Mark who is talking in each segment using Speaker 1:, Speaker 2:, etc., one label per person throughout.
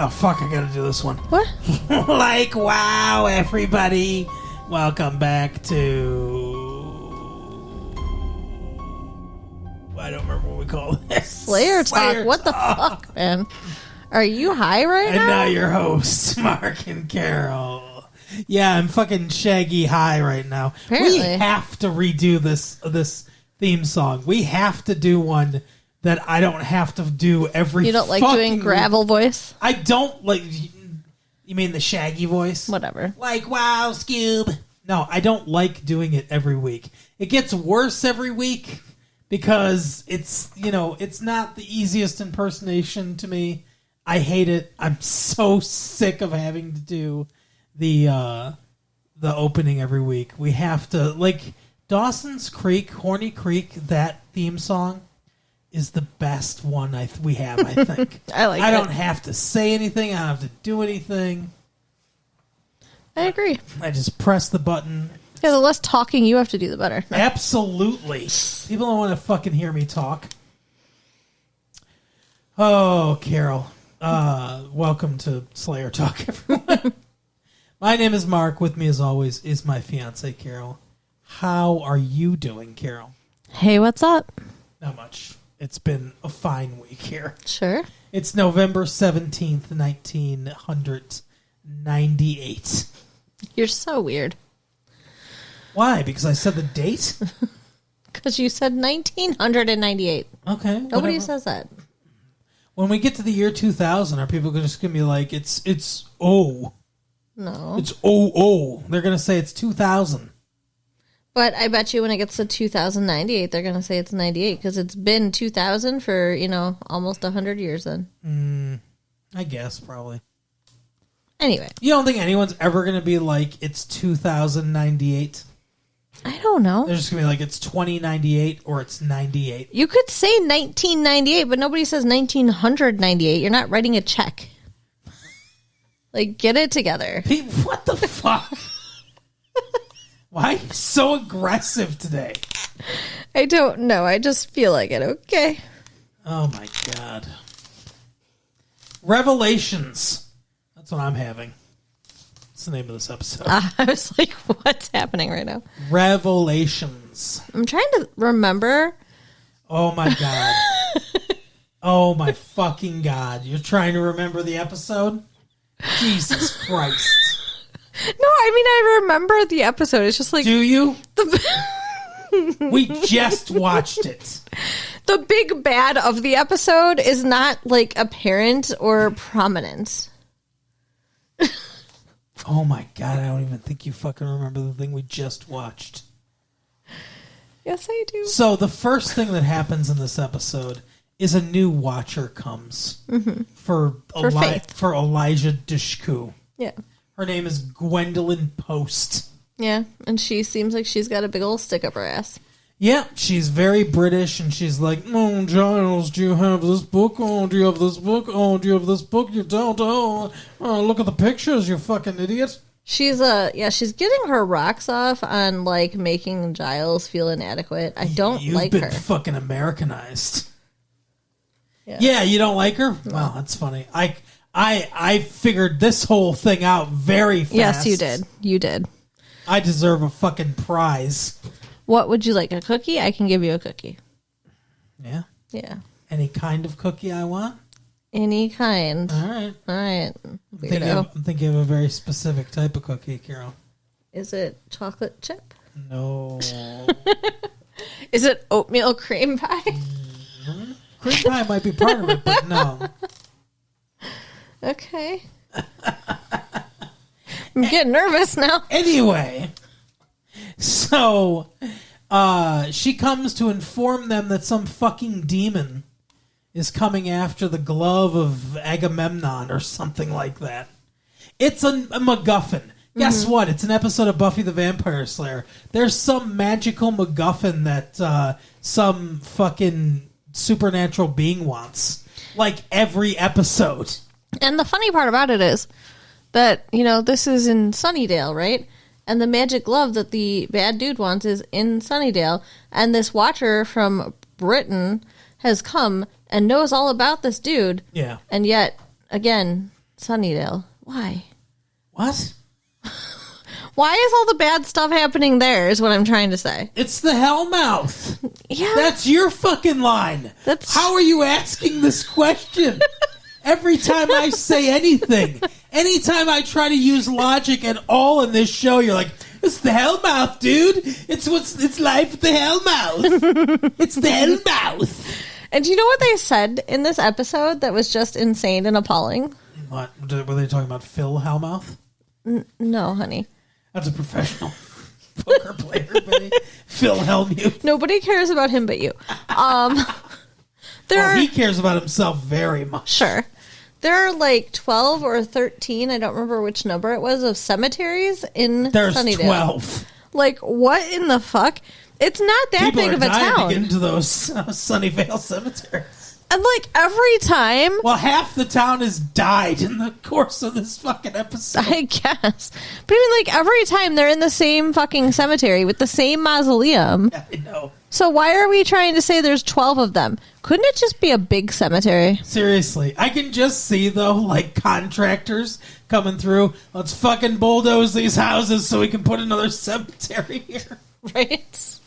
Speaker 1: Oh, fuck, I gotta do this one.
Speaker 2: What?
Speaker 1: Like, wow, everybody. Welcome back to... I don't remember what we call this.
Speaker 2: Slayer Talk. What the fuck, man? Are you high right now?
Speaker 1: And now your hosts, Mark and Carol. Yeah, I'm fucking shaggy high right now.
Speaker 2: Apparently.
Speaker 1: We have to redo this theme song. We have to do one that I don't have to do every.
Speaker 2: You don't like doing gravel voice?
Speaker 1: I don't like. You mean the shaggy voice?
Speaker 2: Whatever.
Speaker 1: Like, wow, Scoob. No, I don't like doing it every week. It gets worse every week because it's not the easiest impersonation to me. I hate it. I'm so sick of having to do the opening every week. We have to, like, Dawson's Creek, Horny Creek, that theme song is the best one we have, I think. I don't have to say anything. I don't have to do anything.
Speaker 2: I agree.
Speaker 1: I just press the button.
Speaker 2: Yeah, the less talking you have to do, the better.
Speaker 1: Absolutely. People don't want to fucking hear me talk. Oh, Carol. Welcome to Slayer Talk, everyone. My name is Mark. With me, as always, is my fiance, Carol. How are you doing, Carol?
Speaker 2: Hey, what's up?
Speaker 1: Not much. It's been a fine week here.
Speaker 2: Sure.
Speaker 1: It's November 17th, 1998.
Speaker 2: You're so weird.
Speaker 1: Why? Because I said the date?
Speaker 2: Because you said 1998.
Speaker 1: Okay.
Speaker 2: Nobody
Speaker 1: whatever.
Speaker 2: says that.
Speaker 1: When we get to the year 2000, are people just going to be like, it's oh.
Speaker 2: No.
Speaker 1: It's oh. They're going to say it's 2000.
Speaker 2: But I bet you when it gets to 2098, they're going to say it's 98 because it's been 2000 for, almost 100 years then.
Speaker 1: I guess, probably.
Speaker 2: Anyway.
Speaker 1: You don't think anyone's ever going to be like, it's 2098?
Speaker 2: I don't know.
Speaker 1: They're just going to be like, it's 2098 or it's 98.
Speaker 2: You could say 1998, but nobody says 1998. You're not writing a check. Like, get it together.
Speaker 1: Pete, what the fuck? Why are you so aggressive today?
Speaker 2: I don't know. I just feel like it. Okay.
Speaker 1: Oh, my God. Revelations. That's what I'm having. That's the name of this episode.
Speaker 2: I was like, what's happening right now?
Speaker 1: Revelations.
Speaker 2: I'm trying to remember.
Speaker 1: Oh, my God. Oh, my fucking God. You're trying to remember the episode? Jesus Christ.
Speaker 2: No, I mean, I remember the episode. It's just like...
Speaker 1: Do you? We just watched it.
Speaker 2: The big bad of the episode is not, like, apparent or prominent.
Speaker 1: Oh, my God. I don't even think you fucking remember the thing we just watched.
Speaker 2: Yes, I do.
Speaker 1: So the first thing that happens in this episode is a new watcher comes for
Speaker 2: Faith.
Speaker 1: for Elijah Dushku.
Speaker 2: Yeah.
Speaker 1: Her name is Gwendolyn Post.
Speaker 2: Yeah, and she seems like she's got a big old stick up her ass.
Speaker 1: Yeah, she's very British, and she's like, "Oh, Giles, do you have this book? Oh, do you have this book? Oh, do you have this book? You don't? Oh, look at the pictures, you fucking idiot."
Speaker 2: She's she's getting her rocks off on, like, making Giles feel inadequate. I don't like her.
Speaker 1: You've been fucking Americanized. Yeah, you don't like her? No. Well, that's funny. I figured this whole thing out very fast.
Speaker 2: Yes, you did. You did.
Speaker 1: I deserve a fucking prize.
Speaker 2: What would you like? A cookie? I can give you a cookie.
Speaker 1: Yeah?
Speaker 2: Yeah.
Speaker 1: Any kind of cookie I want?
Speaker 2: Any kind.
Speaker 1: All right.
Speaker 2: I'm
Speaker 1: thinking of a very specific type of cookie, Carol.
Speaker 2: Is it chocolate chip?
Speaker 1: No.
Speaker 2: Is it oatmeal cream pie?
Speaker 1: Cream pie might be part of it, but no.
Speaker 2: Okay. I'm getting nervous now.
Speaker 1: Anyway, so she comes to inform them that some fucking demon is coming after the glove of Agamemnon or something like that. It's a MacGuffin. Guess what? It's an episode of Buffy the Vampire Slayer. There's some magical MacGuffin that some fucking supernatural being wants. Like every episode.
Speaker 2: And the funny part about it is that, this is in Sunnydale, right? And the magic glove that the bad dude wants is in Sunnydale. And this watcher from Britain has come and knows all about this dude.
Speaker 1: Yeah.
Speaker 2: And yet, again, Sunnydale. Why?
Speaker 1: What?
Speaker 2: Why is all the bad stuff happening there is what I'm trying to say.
Speaker 1: It's the Hellmouth.
Speaker 2: Yeah.
Speaker 1: That's your fucking line. How are you asking this question? Every time I say anything, anytime I try to use logic at all in this show, you're like, it's the Hellmouth, dude. It's life at the Hellmouth. It's the Hellmouth.
Speaker 2: And do you know what they said in this episode that was just insane and appalling?
Speaker 1: What? Were they talking about Phil Hellmouth?
Speaker 2: No, honey.
Speaker 1: That's a professional poker player, buddy. Phil Hellmuth.
Speaker 2: Nobody cares about him but you.
Speaker 1: He cares about himself very much.
Speaker 2: Sure. There are like 12 or 13, I don't remember which number it was, of cemeteries in
Speaker 1: There's
Speaker 2: Sunnydale.
Speaker 1: 12.
Speaker 2: Like, what in the fuck? It's not that
Speaker 1: People
Speaker 2: big
Speaker 1: are
Speaker 2: of a
Speaker 1: dying
Speaker 2: town.
Speaker 1: to get into those Sunnyvale cemeteries.
Speaker 2: And like every time,
Speaker 1: Well, half the town has died in the course of this fucking episode.
Speaker 2: I guess. But I mean, like every time they're in the same fucking cemetery with the same mausoleum.
Speaker 1: I know.
Speaker 2: So why are we trying to say there's 12 of them? Couldn't it just be a big cemetery?
Speaker 1: Seriously, I can just see, though, like, contractors coming through. Let's fucking bulldoze these houses so we can put another cemetery here.
Speaker 2: Right?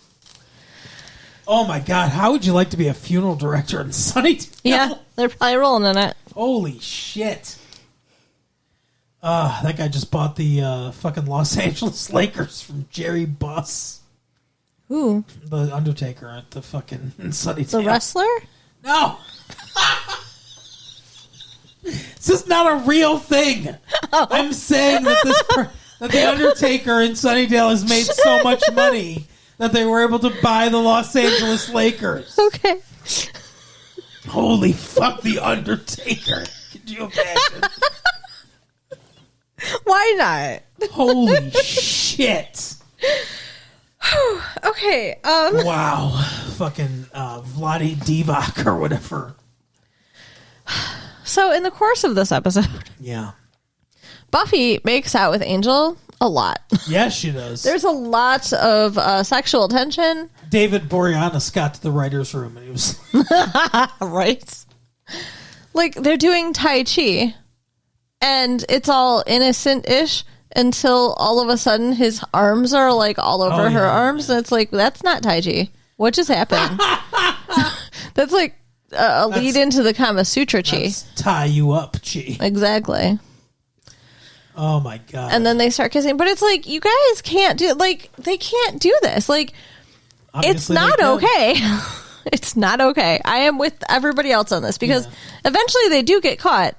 Speaker 1: Oh, my God. How would you like to be a funeral director in Sunnydale?
Speaker 2: Yeah, they're probably rolling in it.
Speaker 1: Holy shit. That guy just bought the fucking Los Angeles Lakers from Jerry Buss.
Speaker 2: Who?
Speaker 1: The Undertaker at the fucking Sunnydale.
Speaker 2: The wrestler?
Speaker 1: No. This is not a real thing.
Speaker 2: Oh.
Speaker 1: I'm saying that that the Undertaker in Sunnydale has made so much money that they were able to buy the Los Angeles Lakers.
Speaker 2: Okay.
Speaker 1: Holy fuck, the Undertaker. Could you imagine?
Speaker 2: Why not?
Speaker 1: Holy shit.
Speaker 2: Okay.
Speaker 1: Wow. Fucking Vladi Divac or whatever.
Speaker 2: So in the course of this episode,
Speaker 1: Yeah.
Speaker 2: Buffy makes out with Angel a lot.
Speaker 1: Yes, she does.
Speaker 2: There's a lot of sexual tension.
Speaker 1: David Boreanaz got to the writer's room and he was...
Speaker 2: Right. Like, they're doing Tai Chi, and it's all innocent-ish until all of a sudden his arms are, like, all over her arms, and it's like, that's not Tai Chi. What just happened? That's, like, a lead into the Kama Sutra Chi.
Speaker 1: Tie you up, Chi.
Speaker 2: Exactly.
Speaker 1: Oh, my God.
Speaker 2: And then they start kissing, but it's like, you guys can't do, like, they can't do this. Like,
Speaker 1: Obviously
Speaker 2: it's not okay. It's not okay. I am with everybody else on this because eventually they do get caught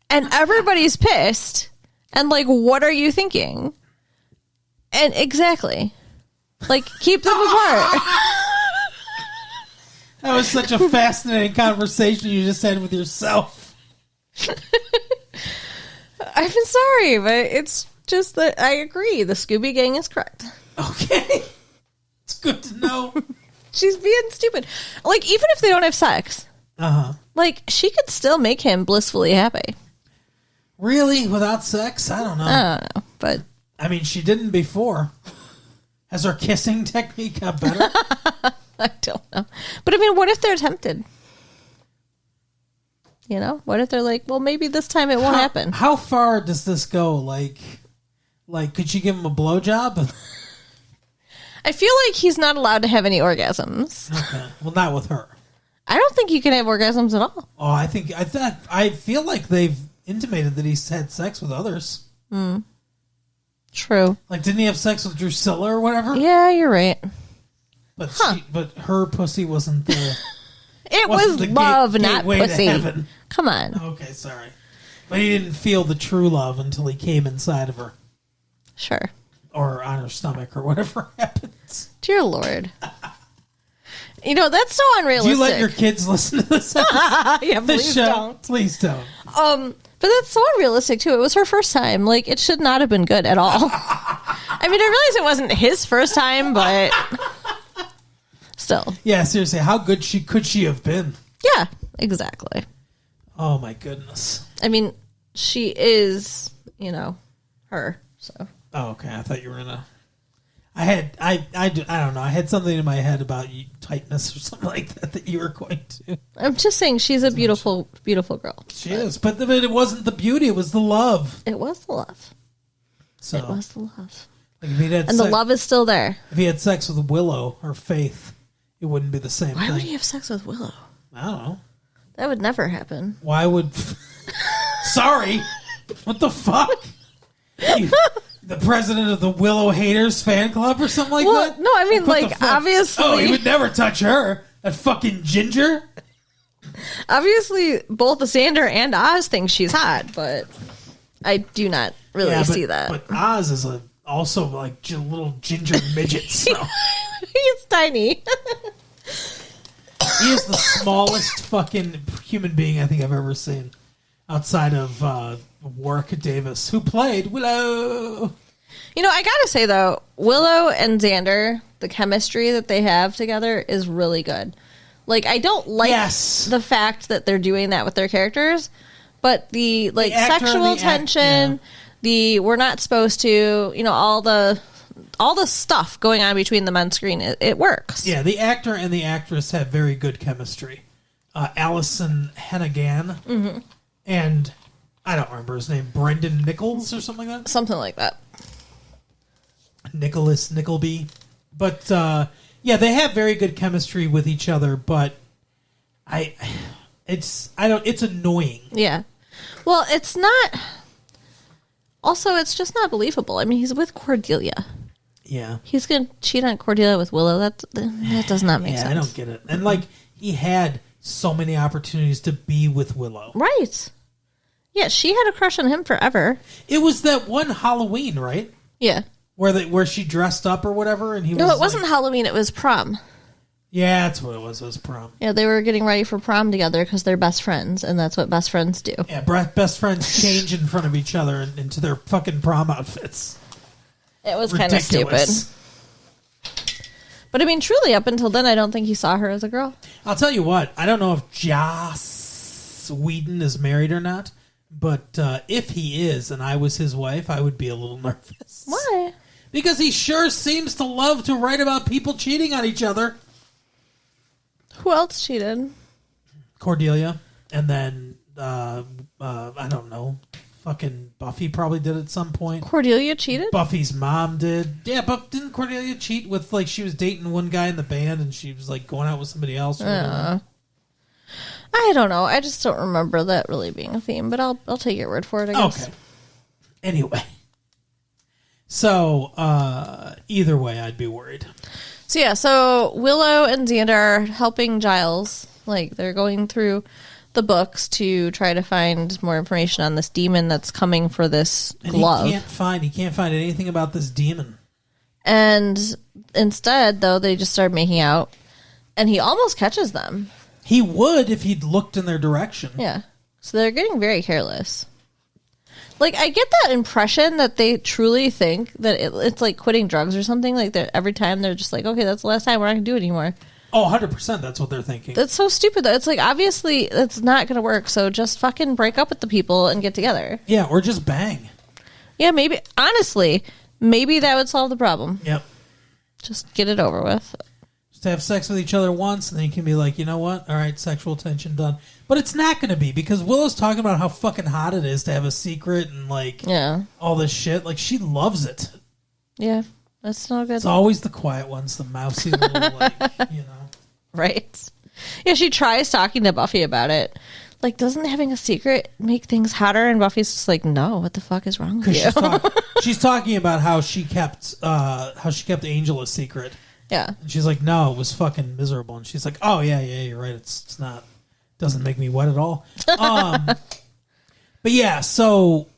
Speaker 2: and everybody's pissed and like, what are you thinking? And exactly. Like, keep them apart.
Speaker 1: That was such a fascinating conversation you just had with yourself.
Speaker 2: I'm sorry, but it's just that I agree. The Scooby Gang is correct.
Speaker 1: Okay. It's good to know.
Speaker 2: She's being stupid. Like, even if they don't have sex, like, she could still make him blissfully happy.
Speaker 1: Really? Without sex? I don't know.
Speaker 2: I don't know, but...
Speaker 1: I mean, she didn't before. Has her kissing technique got better?
Speaker 2: I don't know. But, I mean, what if they're tempted? You know? What if they're like, well, maybe this time it won't happen?
Speaker 1: How far does this go? Like, could she give him a blowjob?
Speaker 2: I feel like he's not allowed to have any orgasms.
Speaker 1: Okay. Well, not with her.
Speaker 2: I don't think you can have orgasms at all.
Speaker 1: Oh, I feel like they've intimated that he's had sex with others.
Speaker 2: True.
Speaker 1: Like, didn't he have sex with Drusilla or whatever?
Speaker 2: Yeah, you're right.
Speaker 1: But but her pussy wasn't the...
Speaker 2: It
Speaker 1: wasn't
Speaker 2: was
Speaker 1: the
Speaker 2: love, not
Speaker 1: gateway
Speaker 2: pussy.
Speaker 1: to heaven.
Speaker 2: Come on.
Speaker 1: Okay, sorry. But he didn't feel the true love until he came inside of her.
Speaker 2: Sure.
Speaker 1: Or on her stomach or whatever happens.
Speaker 2: Dear Lord. You know, that's so unrealistic.
Speaker 1: Do you let your kids listen to this episode?
Speaker 2: Yeah,
Speaker 1: This
Speaker 2: please
Speaker 1: show?
Speaker 2: don't.
Speaker 1: Please don't.
Speaker 2: But that's so unrealistic, too. It was her first time. Like, it should not have been good at all. I mean, I realize it wasn't his first time, but still.
Speaker 1: Yeah, seriously, how good could she have been?
Speaker 2: Yeah, exactly.
Speaker 1: Oh, my goodness.
Speaker 2: I mean, she is, you know, her, so.
Speaker 1: Oh, okay. I thought you were in a... I don't know. I had something in my head about tightness or something like that you were going to.
Speaker 2: I'm just saying she's a beautiful, beautiful girl.
Speaker 1: She is, but it wasn't the beauty; it was the love.
Speaker 2: It was the love.
Speaker 1: So,
Speaker 2: it was the love,
Speaker 1: like if had
Speaker 2: and the love is still there.
Speaker 1: If he had sex with Willow or Faith, it wouldn't be the same.
Speaker 2: Why
Speaker 1: thing.
Speaker 2: would he have sex with Willow?
Speaker 1: I don't know.
Speaker 2: That would never happen.
Speaker 1: Why would? Sorry, what the fuck? The president of the Willow Haters fan club or something like that?
Speaker 2: No, I mean, like, obviously.
Speaker 1: Oh, he would never touch her. That fucking ginger.
Speaker 2: Obviously, both Xander and Oz think she's hot, but I do not really see that.
Speaker 1: But Oz is also like little ginger midget. So.
Speaker 2: He's tiny.
Speaker 1: He is the smallest fucking human being I think I've ever seen. Outside of Warwick Davis, who played Willow.
Speaker 2: You know, I gotta say, though, Willow and Xander, the chemistry that they have together is really good. Like, I don't like the fact that they're doing that with their characters, but the sexual tension, we're not supposed to, all the stuff going on between them on screen, it works.
Speaker 1: Yeah, the actor and the actress have very good chemistry. Allison Hannigan and I don't remember his name, Brendan Nichols or something like that?
Speaker 2: Something like that.
Speaker 1: Nicholas Nickleby. But, they have very good chemistry with each other, but it's annoying.
Speaker 2: Yeah. Well, it's not, also, it's just not believable. I mean, he's with Cordelia.
Speaker 1: Yeah.
Speaker 2: He's going to cheat on Cordelia with Willow. That does not make sense.
Speaker 1: I don't get it. And, he had so many opportunities to be with Willow.
Speaker 2: Right. Yeah, she had a crush on him forever.
Speaker 1: It was that one Halloween, right?
Speaker 2: Yeah.
Speaker 1: Where she dressed up or whatever, and he was.
Speaker 2: No, it wasn't Halloween. It was prom.
Speaker 1: Yeah, that's what it was. It was prom.
Speaker 2: Yeah, they were getting ready for prom together because they're best friends, and that's what best friends do.
Speaker 1: Yeah, best friends change in front of each other into their fucking prom outfits.
Speaker 2: It was kind of stupid. But I mean, truly, up until then, I don't think he saw her as a girl.
Speaker 1: I'll tell you what. I don't know if Joss Whedon is married or not. But if he is, and I was his wife, I would be a little nervous.
Speaker 2: Why?
Speaker 1: Because he sure seems to love to write about people cheating on each other.
Speaker 2: Who else cheated?
Speaker 1: Cordelia. And then, I don't know, fucking Buffy probably did at some point.
Speaker 2: Cordelia cheated?
Speaker 1: Buffy's mom did. Yeah, but didn't Cordelia cheat with, she was dating one guy in the band, and she was, going out with somebody else?
Speaker 2: I don't know. I just don't remember that really being a theme, but I'll take your word for it, I guess.
Speaker 1: Okay. Anyway. So, either way, I'd be worried.
Speaker 2: So Willow and Xander are helping Giles. They're going through the books to try to find more information on this demon that's coming for this glove.
Speaker 1: He can't find anything about this demon.
Speaker 2: And instead, though, they just start making out, and he almost catches them.
Speaker 1: He would if he'd looked in their direction.
Speaker 2: Yeah. So they're getting very careless. I get that impression that they truly think that it's like quitting drugs or something. Every time they're just okay, that's the last time, we're not going to do it anymore.
Speaker 1: Oh, 100% that's what they're thinking.
Speaker 2: That's so stupid, though. It's obviously, it's not going to work, so just fucking break up with the people and get together.
Speaker 1: Yeah, or just bang.
Speaker 2: Yeah, maybe, honestly, maybe that would solve the problem.
Speaker 1: Yep.
Speaker 2: Just get it over with.
Speaker 1: To have sex with each other once, and then you can be like, you know what? All right, sexual tension done. But it's not going to be, because Willow's talking about how fucking hot it is to have a secret and, all this shit. She loves it.
Speaker 2: Yeah, that's not good.
Speaker 1: It's always the quiet ones, the mousy little,
Speaker 2: Right. Yeah, she tries talking to Buffy about it. Doesn't having a secret make things hotter? And Buffy's just no, what the fuck is wrong with you?
Speaker 1: She's talking about how she kept Angel a secret.
Speaker 2: Yeah.
Speaker 1: And she's like, no, it was fucking miserable. And she's like, oh, yeah, you're right. It's not, doesn't make me wet at all. But yeah, so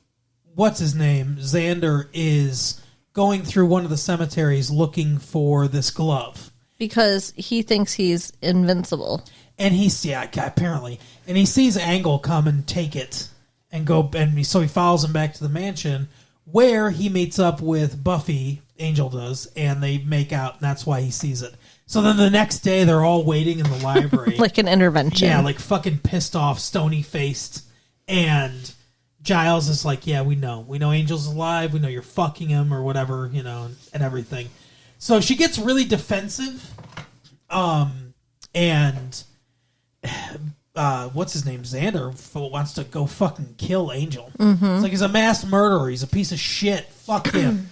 Speaker 1: what's his name? Xander is going through one of the cemeteries looking for this glove.
Speaker 2: Because he thinks he's invincible.
Speaker 1: And apparently. And he sees Angle come and take it and go, and so he follows him back to the mansion where he meets up with Buffy, Angel does, and they make out, and that's why he sees it. So then the next day, they're all waiting in the library.
Speaker 2: Like an intervention.
Speaker 1: Yeah, fucking pissed off, stony-faced. And Giles is like, yeah, we know. We know Angel's alive. We know you're fucking him or whatever, and everything. So she gets really defensive, and what's his name? Xander wants to go fucking kill Angel.
Speaker 2: Mm-hmm.
Speaker 1: It's like he's a mass murderer. He's a piece of shit. Fuck him.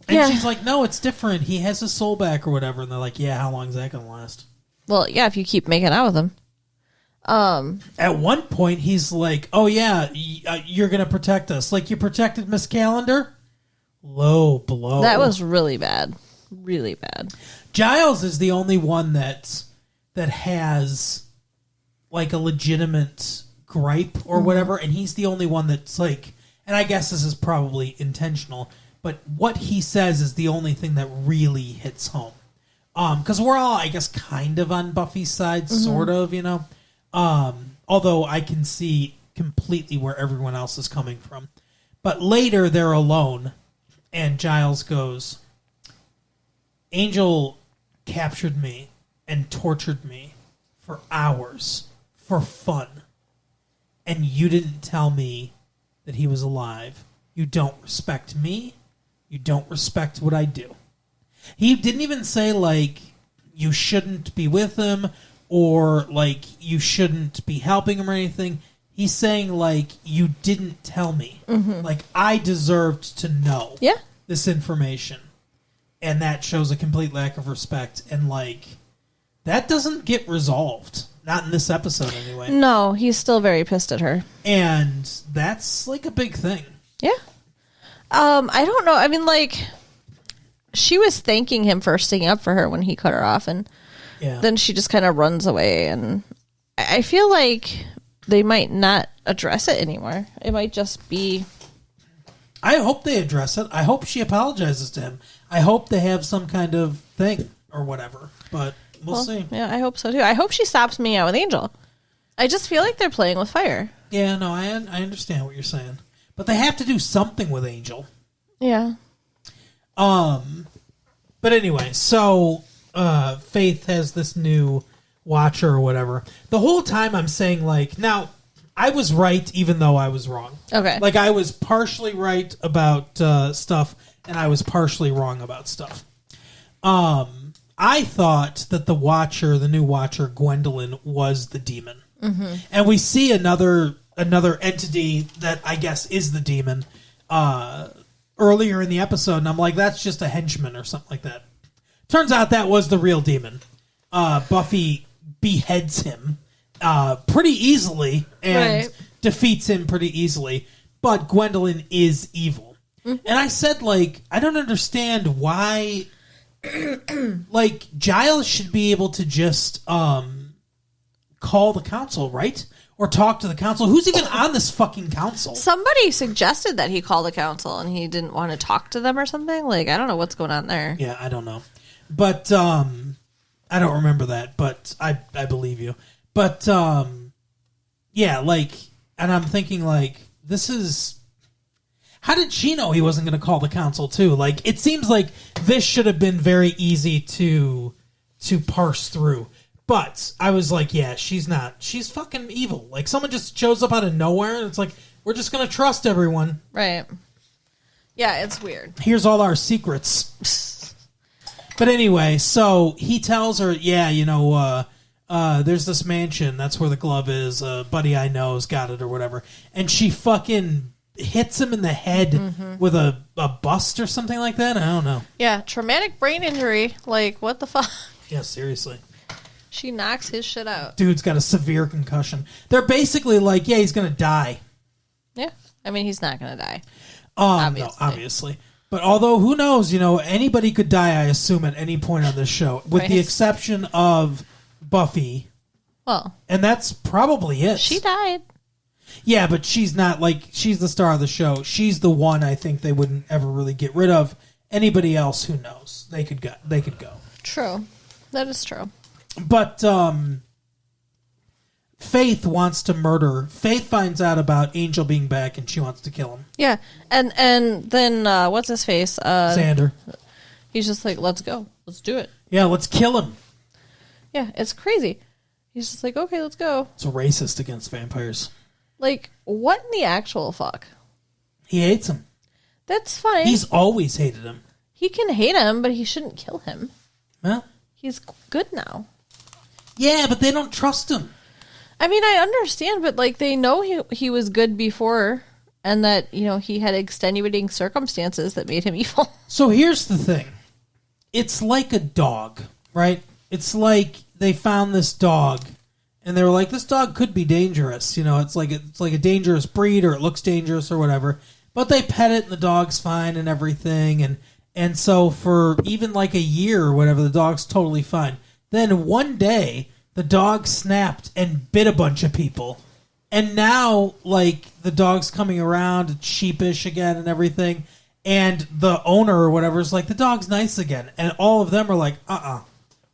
Speaker 1: And
Speaker 2: Yeah.
Speaker 1: she's like, no, it's different. He has his soul back or whatever. And they're like, yeah, how long is that going to last?
Speaker 2: Well, yeah, if you keep making out with him.
Speaker 1: At one point, he's like, oh, yeah, you're going to protect us. Like you protected Miss Calendar? Low blow.
Speaker 2: That was really bad. Really bad.
Speaker 1: Giles is the only one that has like a legitimate gripe or whatever, and he's the only one that's like, and I guess this is probably intentional, but what he says is the only thing that really hits home. Because we're all, I guess, kind of on Buffy's side, sort of, you know. Although I can see completely where everyone else is coming from. But later they're alone, and Giles goes, Angel captured me and tortured me for hours for fun. And you didn't tell me that he was alive. You don't respect me. You don't respect what I do. He didn't even say, like, you shouldn't be with him or, like, you shouldn't be helping him or anything. He's saying, like, you didn't tell me. Like, I deserved to know this information. And that shows a complete lack of respect. And, like, that doesn't get resolved. Not in this episode, anyway.
Speaker 2: No, he's still very pissed at her.
Speaker 1: And that's, like, a big thing.
Speaker 2: Yeah. I don't know. I mean, like, she was thanking him for sticking up for her when he cut her off. And then she just kind of runs away. And I feel like they might not address it anymore. It might just be...
Speaker 1: I hope they address it. I hope she apologizes to him. I hope they have some kind of thing or whatever. But we'll see.
Speaker 2: Yeah, I hope so too. I hope she stops me out with Angel. I just feel like they're playing with fire.
Speaker 1: Yeah, no, I understand what you're saying. But they have to do something with Angel.
Speaker 2: Yeah.
Speaker 1: But anyway, so Faith has this new watcher or whatever. The whole time I'm saying, like, now, I was right even though I was wrong.
Speaker 2: Okay.
Speaker 1: Like, I was partially right about stuff, and I was partially wrong about stuff. I thought that the watcher, the new watcher, Gwendolyn, was the demon. Mm-hmm. And we see another entity that I guess is the demon earlier in the episode, and I'm like, that's just a henchman or something like that. Turns out that was the real demon. Buffy beheads him pretty easily and defeats him pretty easily, but Gwendolyn is evil. Mm-hmm. And I said, like, I don't understand why like, Giles should be able to just call the council, right? Or talk to the council. Who's even on this fucking council?
Speaker 2: Somebody suggested that he call the council and he didn't want to talk to them or something. Like, I don't know what's going on there.
Speaker 1: Yeah, I don't know. But I don't remember that, but I believe you. But yeah, like, and I'm thinking, like, this is... How did she know he wasn't going to call the council, too? Like, it seems like this should have been very easy to parse through. But I was like, yeah, she's not. She's fucking evil. Like, someone just shows up out of nowhere, and it's like, we're just going to trust everyone.
Speaker 2: Right. Yeah, it's weird.
Speaker 1: Here's all our secrets. But anyway, so he tells her, yeah, you know, there's this mansion. That's where the glove is. A buddy I know's got it or whatever. And she fucking hits him in the head with a bust or something like that. I don't know.
Speaker 2: Yeah, traumatic brain injury. Like, what the fuck?
Speaker 1: Yeah, seriously.
Speaker 2: She knocks his shit out.
Speaker 1: Dude's got a severe concussion. They're basically like, yeah, he's going to die.
Speaker 2: Yeah. I mean, he's not going to die.
Speaker 1: No, obviously. But although, who knows, you know, anybody could die, I assume, at any point on this show, with the exception of Buffy.
Speaker 2: Well.
Speaker 1: And that's probably it.
Speaker 2: She died.
Speaker 1: Yeah, but she's not, like, she's the star of the show. She's the one I think they wouldn't ever really get rid of. Anybody else, who knows? They could go.
Speaker 2: True. That is true.
Speaker 1: But Faith wants to murder. Faith finds out about Angel being back, and she wants to kill him.
Speaker 2: Yeah, and then what's his face?
Speaker 1: Xander.
Speaker 2: He's just like, let's go. Let's do it.
Speaker 1: Yeah, let's kill him.
Speaker 2: Yeah, it's crazy. He's just like, okay, let's go.
Speaker 1: It's racist against vampires.
Speaker 2: Like, what in the actual fuck?
Speaker 1: He hates him.
Speaker 2: That's fine.
Speaker 1: He's always hated him.
Speaker 2: He can hate him, but he shouldn't kill him.
Speaker 1: Well,
Speaker 2: He's good now.
Speaker 1: yeah, but they don't trust him.
Speaker 2: I mean, I understand, but like they know he was good before, and that he had extenuating circumstances that made him evil.
Speaker 1: So here's the thing. It's like a dog, right? It's like they found this dog, and they were like, this dog could be dangerous. It's like a dangerous breed, or it looks dangerous, or whatever. But they pet it, and the dog's fine and everything. And so for even like a year or whatever, the dog's totally fine. Then one day, the dog snapped and bit a bunch of people. And now, like, the dog's coming around, it's sheepish again and everything. And the owner or whatever is like, the dog's nice again. And all of them are like,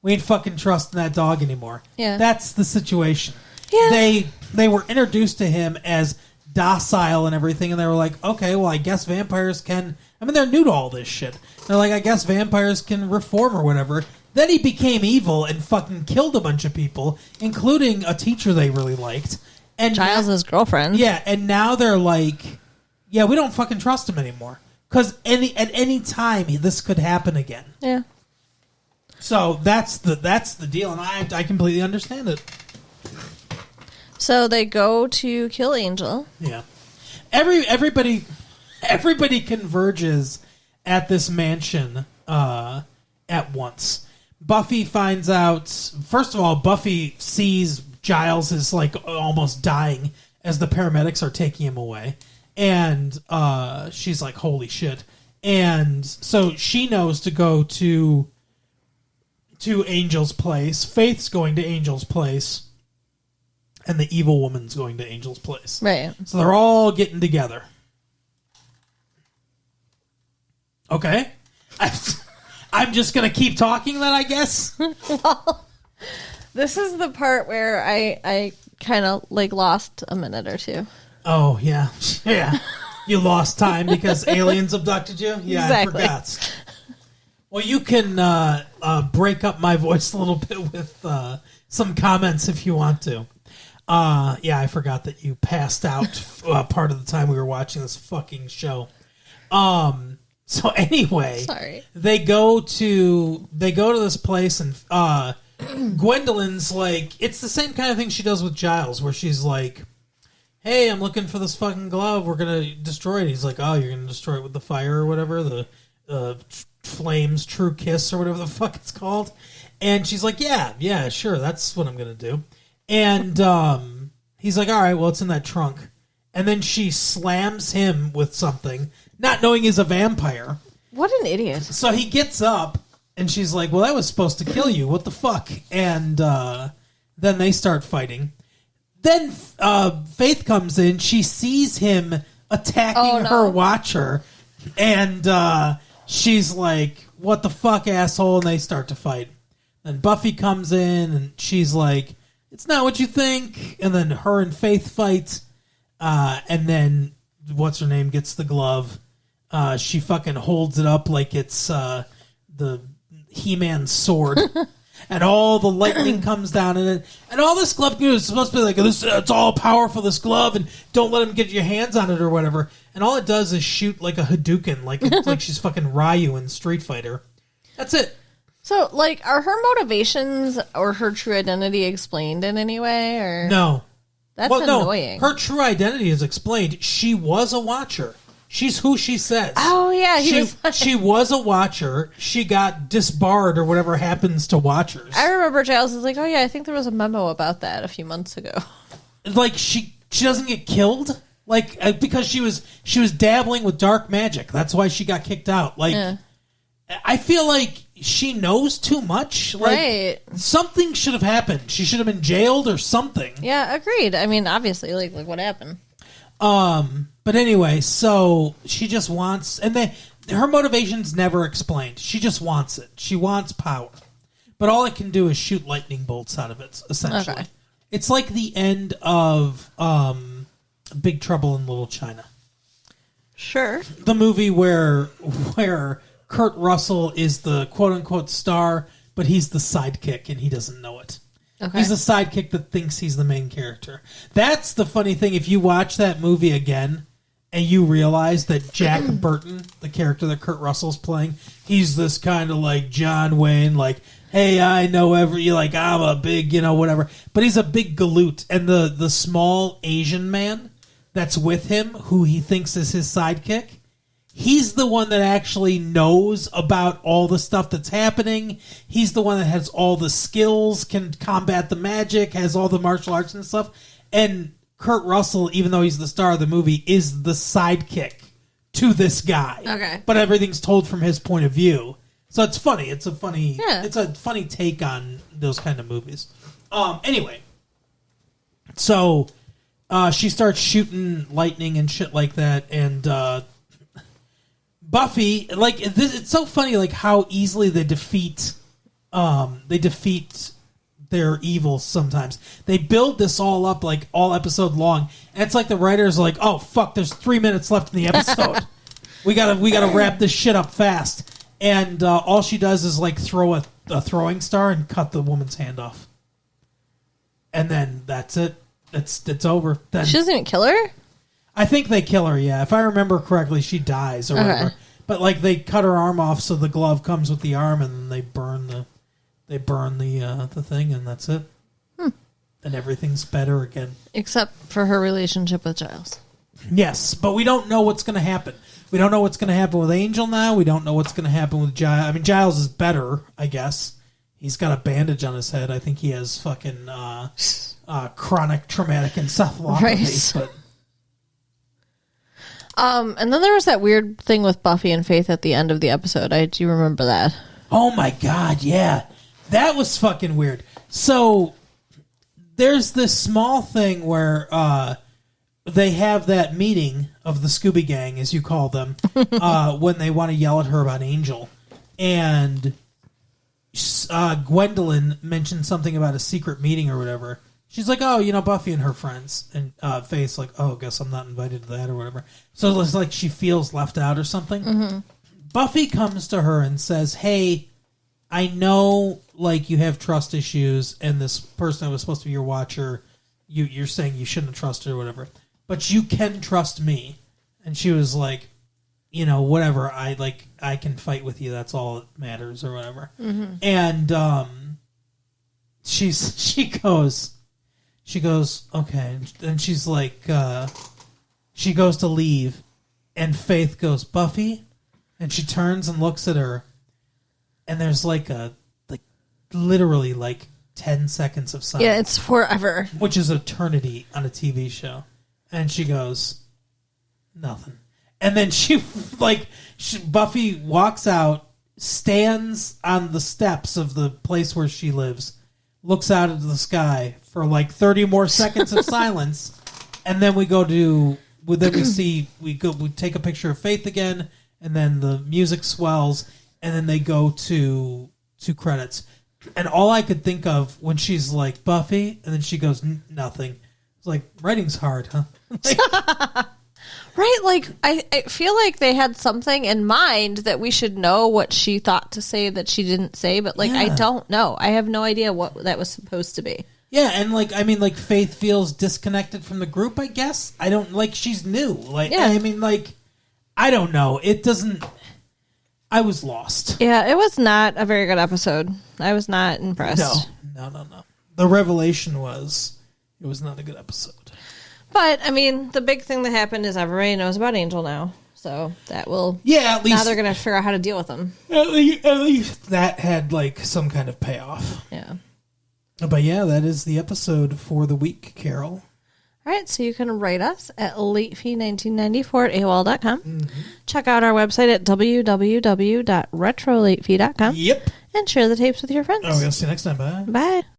Speaker 1: we ain't fucking trusting that dog anymore.
Speaker 2: Yeah.
Speaker 1: That's the situation.
Speaker 2: Yeah.
Speaker 1: They were introduced to him as docile and everything, and they were like, okay, well, I guess vampires can... I mean, they're new to all this shit. They're like, I guess vampires can reform or whatever. Then he became evil and fucking killed a bunch of people, including a teacher they really liked. And
Speaker 2: Giles' girlfriend.
Speaker 1: Yeah, and now they're like, yeah, we don't fucking trust him anymore. Because at any time, this could happen again.
Speaker 2: Yeah.
Speaker 1: So that's the deal, and I completely understand it.
Speaker 2: So they go to kill Angel.
Speaker 1: Yeah. Everybody converges at this mansion at once. Buffy finds out... First of all, Buffy sees Giles is like almost dying as the paramedics are taking him away. And she's like, holy shit. And so she knows to go to Angel's place. Faith's going to Angel's place. And the evil woman's going to Angel's place.
Speaker 2: Right.
Speaker 1: So they're all getting together. Okay. I'm just going to keep talking then, I guess.
Speaker 2: Well, this is the part where I kind of like lost a minute or two.
Speaker 1: Oh, yeah. Yeah. You lost time because aliens abducted you? Yeah,
Speaker 2: Exactly.
Speaker 1: I forgot. Well, you can break up my voice a little bit with some comments if you want to. Yeah, I forgot that you passed out part of the time we were watching this fucking show. So anyway,
Speaker 2: Sorry.
Speaker 1: they go to this place, and Gwendolyn's like, it's the same kind of thing she does with Giles, where she's like, hey, I'm looking for this fucking glove, we're gonna destroy it. He's like, oh, you're gonna destroy it with the fire or whatever, the Flames True Kiss or whatever the fuck it's called. And she's like, yeah, sure, that's what I'm gonna do. And he's like, all right, well, it's in that trunk. And then she slams him with something, not knowing he's a vampire.
Speaker 2: What an idiot.
Speaker 1: So he gets up, and she's like, well, that was supposed to kill you. What the fuck? And then they start fighting. Then Faith comes in. She sees him attacking her watcher. And she's like, what the fuck, asshole? And they start to fight. Then Buffy comes in, and she's like, it's not what you think. And then her and Faith fight. And then, what's her name, gets the glove. She fucking holds it up like it's the He-Man's sword. And all the lightning comes down in it. And all this glove is supposed to be like, it's all powerful, this glove, and don't let him get your hands on it or whatever. And all it does is shoot like a Hadouken, like she's fucking Ryu in Street Fighter. That's it.
Speaker 2: So, like, are her motivations or her true identity explained in any way? Or
Speaker 1: No.
Speaker 2: That's annoying.
Speaker 1: No, her true identity is explained. She was a watcher. She's who she says.
Speaker 2: Oh, yeah.
Speaker 1: She was a watcher. She got disbarred or whatever happens to watchers.
Speaker 2: I remember Giles is like, oh, yeah, I think there was a memo about that a few months ago.
Speaker 1: Like, she doesn't get killed? Like, because she was dabbling with dark magic. That's why she got kicked out. Like, yeah. I feel like she knows too much. Like,
Speaker 2: right.
Speaker 1: Something should have happened. She should have been jailed or something.
Speaker 2: Yeah, agreed. I mean, obviously, like what happened?
Speaker 1: But anyway, so she just wants, and her motivation's never explained. She just wants it. She wants power. But all it can do is shoot lightning bolts out of it, essentially. Okay. It's like the end of Big Trouble in Little China.
Speaker 2: Sure.
Speaker 1: The movie where Kurt Russell is the quote-unquote star, but he's the sidekick, and he doesn't know it. Okay. He's the sidekick that thinks he's the main character. That's the funny thing. If you watch that movie again, and you realize that Jack Burton, the character that Kurt Russell's playing, he's this kind of like John Wayne, like, hey, I know like, I'm a big, whatever. But he's a big galoot. And the small Asian man that's with him, who he thinks is his sidekick, he's the one that actually knows about all the stuff that's happening. He's the one that has all the skills, can combat the magic, has all the martial arts and stuff. And Kurt Russell, even though he's the star of the movie, is the sidekick to this guy.
Speaker 2: Okay.
Speaker 1: But everything's told from his point of view. So it's funny. It's a funny take on those kind of movies. Anyway, so she starts shooting lightning and shit like that, and Buffy, like, it's so funny, like how easily they defeat their evil sometimes. They build this all up like all episode long, and it's like the writers are like, oh fuck, there's 3 minutes left in the episode. we gotta wrap this shit up fast. And all she does is like throw a throwing star and cut the woman's hand off, and then that's it. It's over. Then
Speaker 2: She doesn't even kill her?
Speaker 1: I think they kill her. Yeah, if I remember correctly, she dies or whatever. But like they cut her arm off, so the glove comes with the arm, and then they burn the thing, and that's it. And everything's better again.
Speaker 2: Except for her relationship with Giles.
Speaker 1: Yes, but we don't know what's going to happen. We don't know what's going to happen with Angel now. We don't know what's going to happen with Giles. I mean, Giles is better, I guess. He's got a bandage on his head. I think he has fucking chronic traumatic encephalopathy.
Speaker 2: Right. And then there was that weird thing with Buffy and Faith at the end of the episode. Do you remember that?
Speaker 1: Oh my god, yeah. That was fucking weird. So there's this small thing where they have that meeting of the Scooby Gang, as you call them, when they want to yell at her about Angel. And Gwendolyn mentioned something about a secret meeting or whatever. She's like, oh, Buffy and her friends. And Faith's like, oh, guess I'm not invited to that or whatever. So it's like she feels left out or something. Mm-hmm. Buffy comes to her and says, hey, I know, like, you have trust issues, and this person that was supposed to be your watcher, you're saying you shouldn't trust her or whatever. But you can trust me. And she was like, whatever, I can fight with you, that's all that matters, or whatever. Mm-hmm. And she goes, okay. And she's like, she goes to leave, and Faith goes, Buffy? And she turns and looks at her, and there's literally 10 seconds of silence.
Speaker 2: Yeah, it's forever.
Speaker 1: Which is eternity on a TV show. And she goes, nothing. And then Buffy walks out, stands on the steps of the place where she lives, looks out into the sky for 30 more seconds of silence, and then we take a picture of Faith again, and then the music swells, and then they go to credits. And all I could think of when she's like, Buffy, and then she goes, nothing. It's like, writing's hard, huh?
Speaker 2: Right, I feel like they had something in mind that we should know what she thought to say that she didn't say, but
Speaker 1: yeah.
Speaker 2: I don't know. I have no idea what that was supposed to be.
Speaker 1: Yeah, and Faith feels disconnected from the group, I guess. I don't, she's new. I don't know. It doesn't... I was lost.
Speaker 2: Yeah, it was not a very good episode. I was not impressed.
Speaker 1: No. The revelation was, it was not a good episode.
Speaker 2: But, the big thing that happened is everybody knows about Angel now. So that will...
Speaker 1: Yeah, at least...
Speaker 2: Now they're going to figure out how to deal with him.
Speaker 1: At least that had, some kind of payoff.
Speaker 2: Yeah.
Speaker 1: But yeah, that is the episode for the week, Carol.
Speaker 2: All right, so you can write us at latefee1994 at AOL.com. Mm-hmm. Check out our website at www.retrolatefee.com.
Speaker 1: Yep.
Speaker 2: And share the tapes with your friends.
Speaker 1: We'll see you next time. Bye.
Speaker 2: Bye.